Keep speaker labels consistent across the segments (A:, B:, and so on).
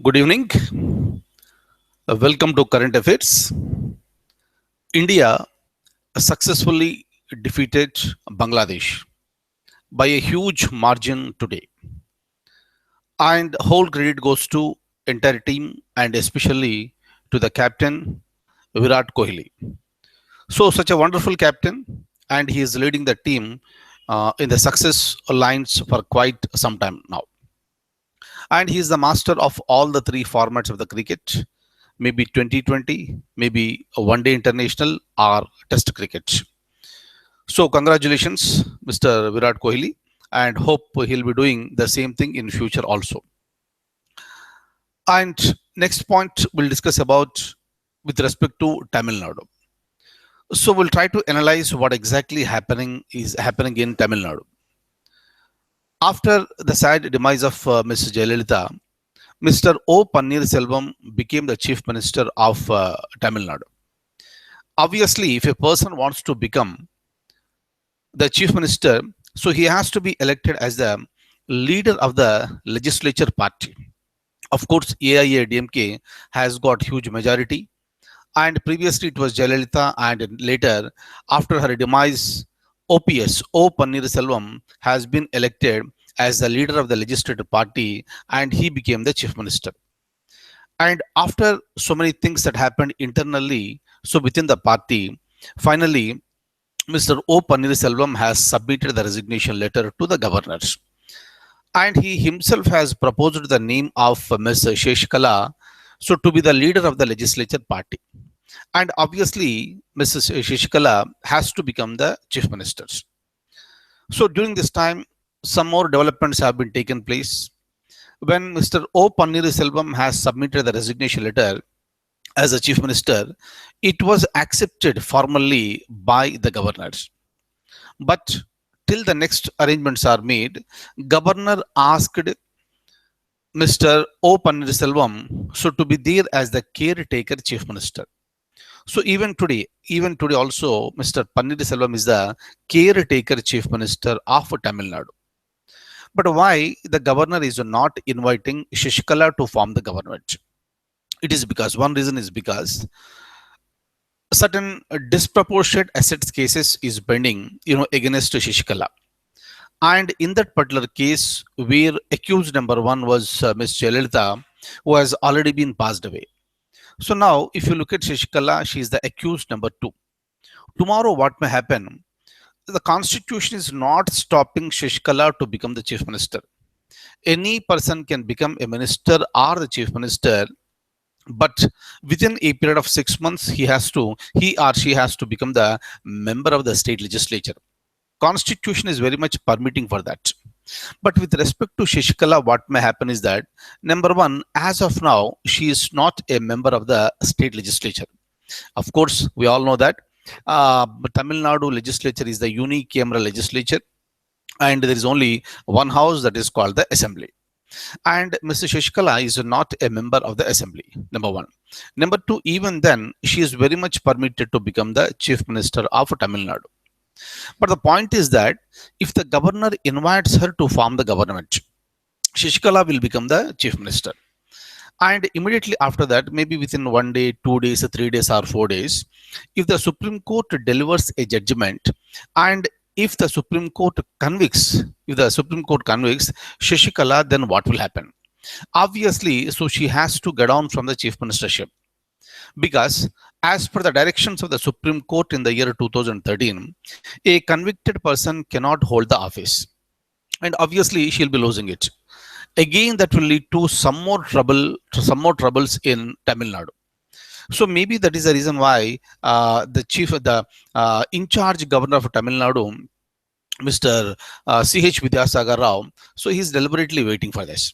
A: Good evening. Welcome to Current Affairs. India successfully defeated Bangladesh by a huge margin today. And whole credit goes to entire team and especially to the captain Virat Kohli. So such a wonderful captain and he is leading the team in the success lines for quite some time now. And he is the master of all the three formats of the cricket, maybe 2020, maybe a one day international or test cricket. So, congratulations, Mr. Virat Kohli, and hope he'll be doing the same thing in future also. And next point we'll discuss about with respect to Tamil Nadu. So, we'll try to analyze what exactly happening in Tamil Nadu. After the sad demise of Ms. Jayalalitha, Mr. O. Selvam became the Chief Minister of Tamil Nadu. Obviously, if a person wants to become the Chief Minister, so he has to be elected as the leader of the legislature party. Of course, AIADMK has got huge majority, and previously it was Jayalalitha, and later, after her demise, OPS O. Selvam has been elected as the leader of the legislative party, and he became the Chief Minister. And after so many things that happened internally, so within the party, finally, Mr. O. Selvam has submitted the resignation letter to the governors. And he himself has proposed the name of Ms. Sheshikala so to be the leader of the legislature party. And obviously, Mrs. Sheshikala has to become the chief minister. So during this time, some more developments have been taken place. When Mr. O. Selvam has submitted the resignation letter as a chief minister, it was accepted formally by the governors. But till the next arrangements are made, governor asked Mr. O. Selvam so to be there as the caretaker chief minister. So even today also, Mr. Selvam is the caretaker chief minister of Tamil Nadu. But why the governor is not inviting Shishikala to form the government? It is because one reason is because certain disproportionate assets cases is pending, against Shishikala. And in that particular case, where accused number one was Ms. Jayalalitha, who has already been passed away. So now, if you look at Shishikala, she is the accused number two. Tomorrow, what may happen? The constitution is not stopping Shishikala to become the chief minister. Any person can become a minister or the chief minister, but within a period of 6 months, he or she has to become the member of the state legislature. Constitution is very much permitting for that. But with respect to Shishikala, what may happen is that, number one, as of now, she is not a member of the state legislature. Of course, we all know that Tamil Nadu legislature is the unicameral legislature, and there is only one house, that is called the assembly. And Mr. Shishikala is not a member of the assembly, number one. Number two, even then, she is very much permitted to become the chief minister of Tamil Nadu. But the point is that if the governor invites her to form the government, Shishikala will become the chief minister. And immediately after that, maybe within 1 day, 2 days, 3 days, or 4 days, if the Supreme Court delivers a judgment, and if the Supreme Court convicts Shishikala, then what will happen? Obviously, so she has to get down from the chief ministership. Because as per the directions of the Supreme Court in the year 2013, a convicted person cannot hold the office. And obviously, she'll be losing it. Again, that will lead to some more troubles in Tamil Nadu. So maybe that is the reason why the in charge governor of Tamil Nadu, Mr. C.H. Vidyasagar Rao, so he's deliberately waiting for this.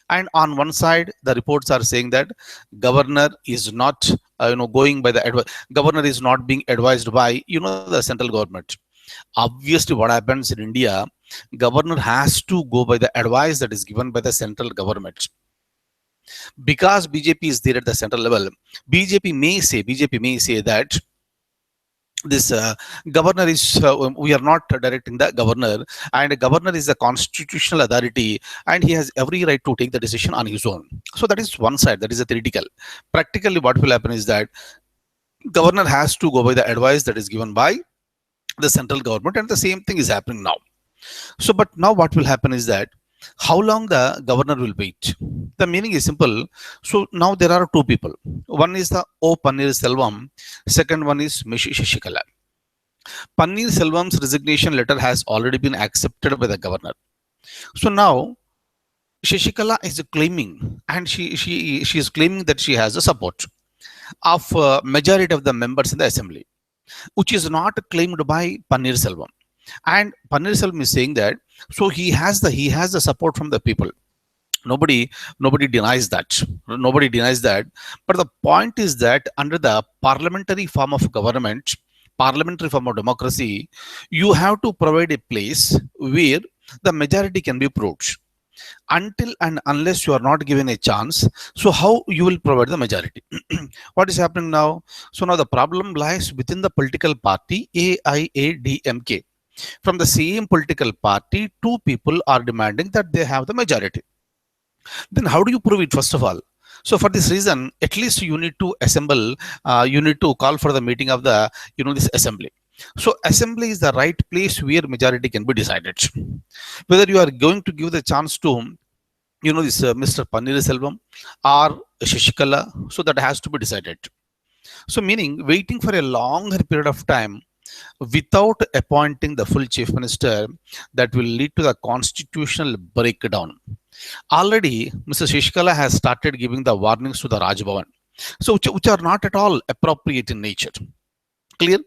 A: And on one side, the reports are saying that governor is not, governor is not being advised by, the central government. Obviously, what happens in India, governor has to go by the advice that is given by the central government. Because BJP is there at the central level, BJP may say that this governor is we are not directing the governor, and the governor is a constitutional authority, and he has every right to take the decision on his own. So that is one side, that is a theoretical. Practically what will happen is that governor has to go by the advice that is given by the central government, and the same thing is happening now. So but now what will happen is that how long the governor will wait? The meaning is simple. So now there are two people. One is the O Pannir Selvam, second one is Mishi Shishikala. Pannir Selvam's resignation letter has already been accepted by the governor. So now Shishikala is claiming, and she is claiming that she has the support of majority of the members in the assembly, which is not claimed by Pannir Selvam. And Pannir Selvam is saying that so he has the support from the people. Nobody denies that. Nobody denies that. But the point is that under the parliamentary form of government, parliamentary form of democracy, you have to provide a place where the majority can be proved. Until and unless you are not given a chance, so how you will provide the majority? What is happening now? So now the problem lies within the political party AIADMK. From the same political party, two people are demanding that they have the majority. Then how do you prove it, first of all? So for this reason, at least you need to assemble, you need to call for the meeting of the this assembly. So assembly is the right place where majority can be decided, whether you are going to give the chance to this Mr. Panniriselvam or Shishikala. So that has to be decided. So meaning waiting for a longer period of time without appointing the full chief minister, that will lead to the constitutional breakdown. Already, Mr. Shishikala has started giving the warnings to the Raj Bhavan, so which are not at all appropriate in nature. Clear?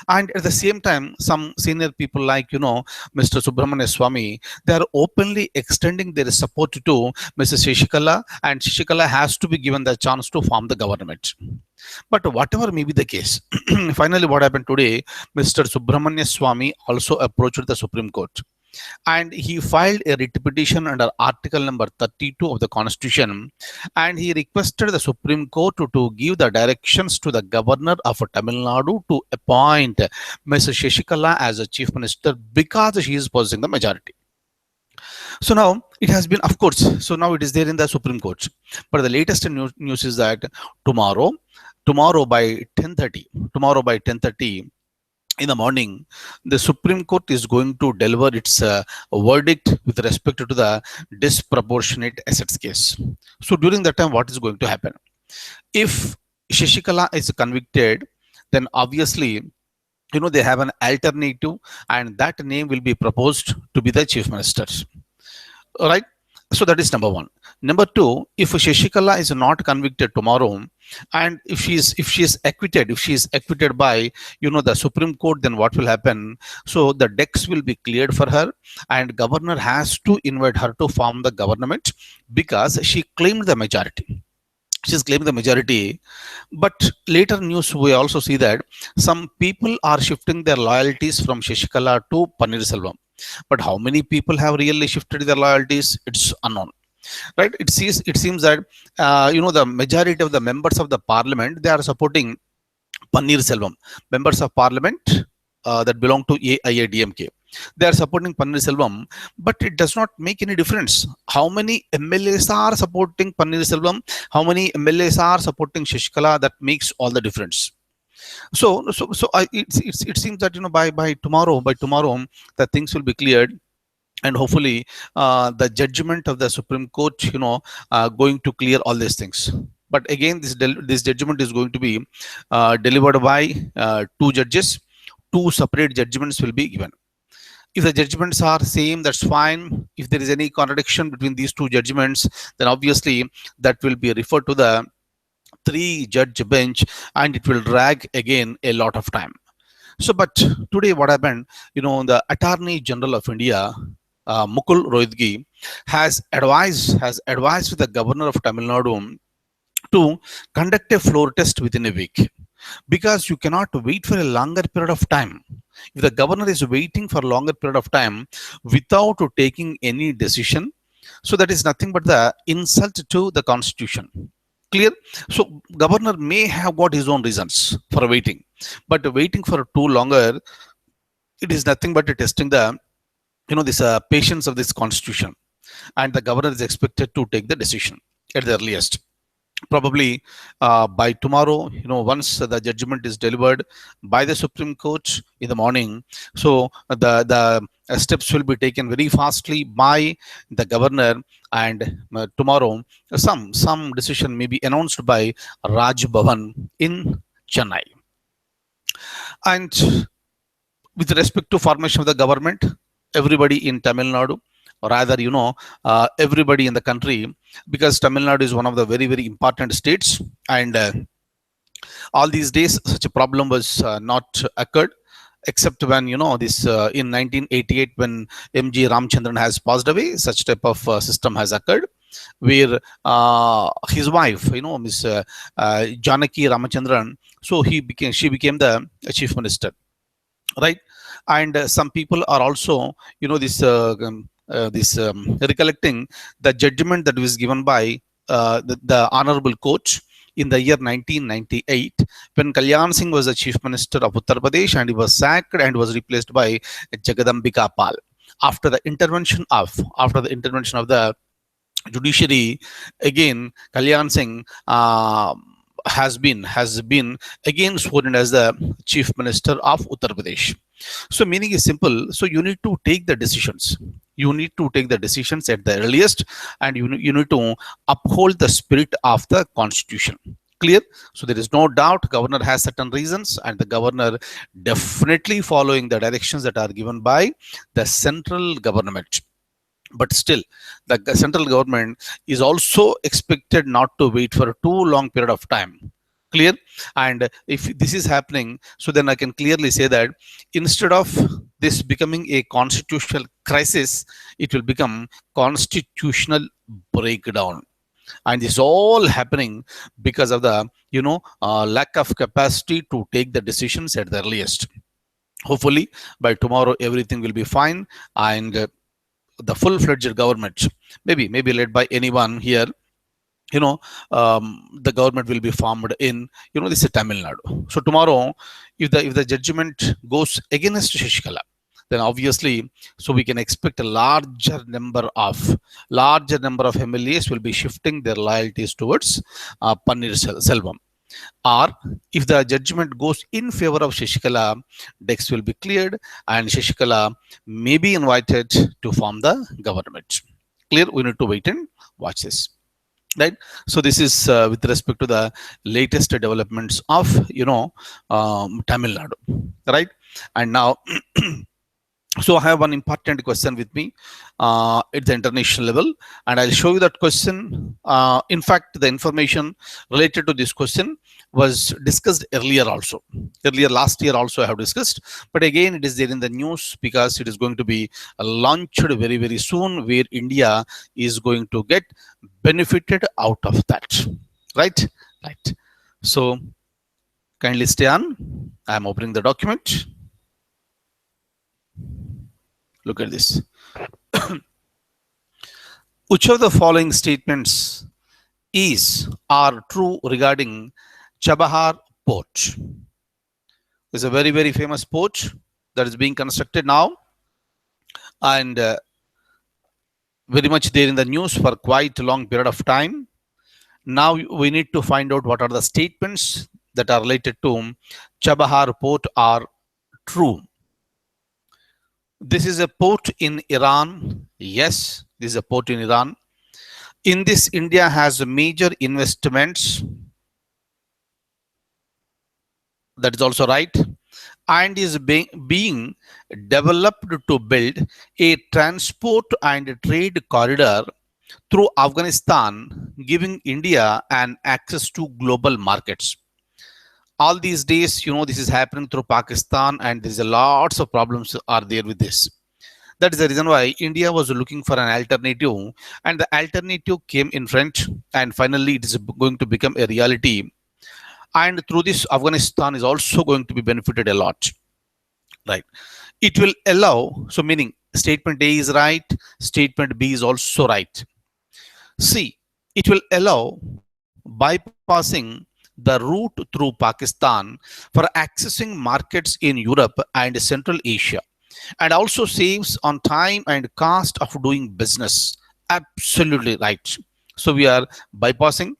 A: And at the same time, some senior people like Mr. Subramania Swamy, they are openly extending their support to Mr. Shishikala, and Shishikala has to be given the chance to form the government. But whatever may be the case, finally, what happened today? Mr. Subramania Swamy also approached the Supreme Court, and he filed a writ petition under Article number 32 of the Constitution, and he requested the Supreme Court to give the directions to the governor of Tamil Nadu to appoint Mr. Shishikala as a chief minister because she is possessing the majority. So now it has been, of course, so now it is there in the Supreme Court. But the latest news is that tomorrow by 10:30, in the morning, the Supreme Court is going to deliver its verdict with respect to the disproportionate assets case. So during that time, what is going to happen? If Shishikala is convicted, then obviously, they have an alternative, and that name will be proposed to be the chief minister. All right. So that is number one. Number two, if Shishikala is not convicted tomorrow, and if she is acquitted by the Supreme Court, then what will happen? So the decks will be cleared for her, and governor has to invite her to form the government because she claimed the majority. She's claiming the majority. But later news, we also see that some people are shifting their loyalties from Shishikala to Panniriselvam. But how many people have really shifted their loyalties? It's unknown, right? It seems that the majority of the members of the parliament, they are supporting Panniriselvam. Members of parliament that belong to AIADMK, they are supporting Panniriselvam, but it does not make any difference how many MLAs are supporting Panniriselvam, how many MLAs are supporting Shishikala. That makes all the difference. So it seems that by tomorrow the things will be cleared, and hopefully the judgment of the Supreme Court going to clear all these things. But again, this judgment is going to be delivered by two judges. Two separate judgments will be given. If the judgments are same, that's fine. If there is any contradiction between these two judgments, then obviously that will be referred to the three-judge bench, and it will drag again a lot of time. So, but today what happened? The Attorney General of India, Mukul Rohitgi, has advised the governor of Tamil Nadu to conduct a floor test within a week, because you cannot wait for a longer period of time. If the governor is waiting for a longer period of time without taking any decision, so that is nothing but the insult to the constitution. Clear? So governor may have got his own reasons for waiting, but waiting for too longer, it is nothing but testing the this patience of this constitution, and the governor is expected to take the decision at the earliest, probably by tomorrow, once the judgment is delivered by the Supreme Court in the morning. So the steps will be taken very fastly by the governor, and tomorrow some decision may be announced by Raj Bhavan in Chennai. And with respect to formation of the government, everybody in Tamil Nadu, or rather, everybody in the country, because Tamil Nadu is one of the very, very important states, and all these days such a problem was not occurred, except when this in 1988 when MG Ramchandran has passed away, such type of system has occurred, where his wife, Miss Janaki Ramachandran, so she became the chief minister, right? And some people are also recollecting the judgment that was given by the honorable court in the year 1998, when Kalyan Singh was the chief minister of Uttar Pradesh, and he was sacked and was replaced by Jagadambika Pal. After the intervention of the judiciary, again Kalyan Singh has been again sworn in as the chief minister of Uttar Pradesh. So meaning is simple. So you need to take the decisions. You need to take the decisions at the earliest, and you need to uphold the spirit of the constitution. Clear? So there is no doubt governor has certain reasons, and the governor definitely following the directions that are given by the central government. But still, the central government is also expected not to wait for a too long period of time. Clear? And if this is happening, so then I can clearly say that instead of this becoming a constitutional crisis, it will become constitutional breakdown. And this is all happening because of the lack of capacity to take the decisions at the earliest. Hopefully by tomorrow everything will be fine, and the full-fledged government, maybe led by anyone here, the government will be formed in this is Tamil Nadu. So tomorrow, if the judgment goes against Shashikala, then obviously, so we can expect a larger number of MLAs will be shifting their loyalties towards Pannir Selvam. Or if the judgment goes in favor of Shashikala, decks will be cleared, and Shashikala may be invited to form the government. Clear? We need to wait and watch this. Right. So this is with respect to the latest developments of Tamil Nadu. Right. And now. So I have one important question with me at the international level, and I'll show you that question. In fact, the information related to this question was discussed earlier also. Earlier last year also I have discussed, but again it is there in the news because it is going to be launched very, very soon, where India is going to get benefited out of that. Right? Right. So kindly stay on. I am opening the document. Look at this. Which of the following statements are true regarding Chabahar Port? It's a very, very famous port that is being constructed now, and very much there in the news for quite a long period of time. Now we need to find out what are the statements that are related to Chabahar Port are true. This is a port in Iran. Yes, this is a port in Iran. In this, India has major investments. That is also right. And is being developed to build a transport and trade corridor through Afghanistan, giving India an access to global markets. All these days, this is happening through Pakistan, and there's a lots of problems are there with this. That is the reason why India was looking for an alternative, and the alternative came in front, and finally it is going to become a reality. And through this, Afghanistan is also going to be benefited a lot. Right? It will allow, so meaning statement A is right, statement B is also right. See, it will allow bypassing the route through Pakistan for accessing markets in Europe and Central Asia, and also saves on time and cost of doing business. Absolutely right. So we are bypassing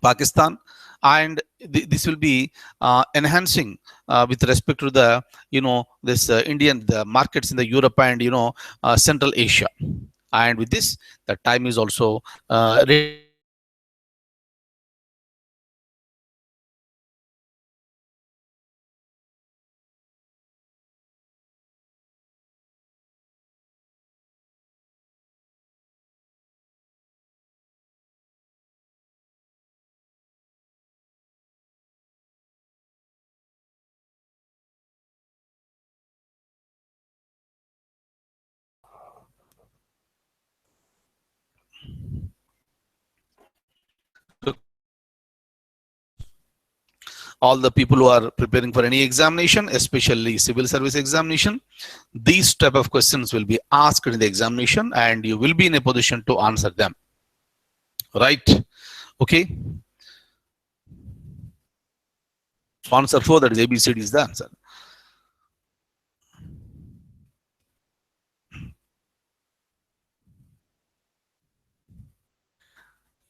A: Pakistan, and this will be enhancing with respect to the this Indian the markets in the Europe and Central Asia. And with this, the time is also ready for us to conclude this session. And so all the people who are preparing for any examination, especially civil service examination, these type of questions will be asked in the examination and you will be in a position to answer them, right? Okay. So answer 4, that is ABCD is the answer.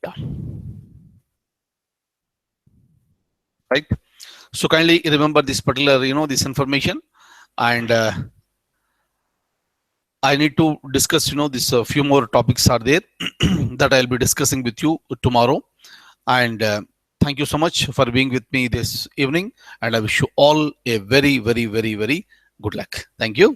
A: Yeah. Right. So kindly remember this particular, this information, and I need to discuss, this few more topics are there that I'll be discussing with you tomorrow. And thank you so much for being with me this evening. And I wish you all a very, very, very, very good luck. Thank you.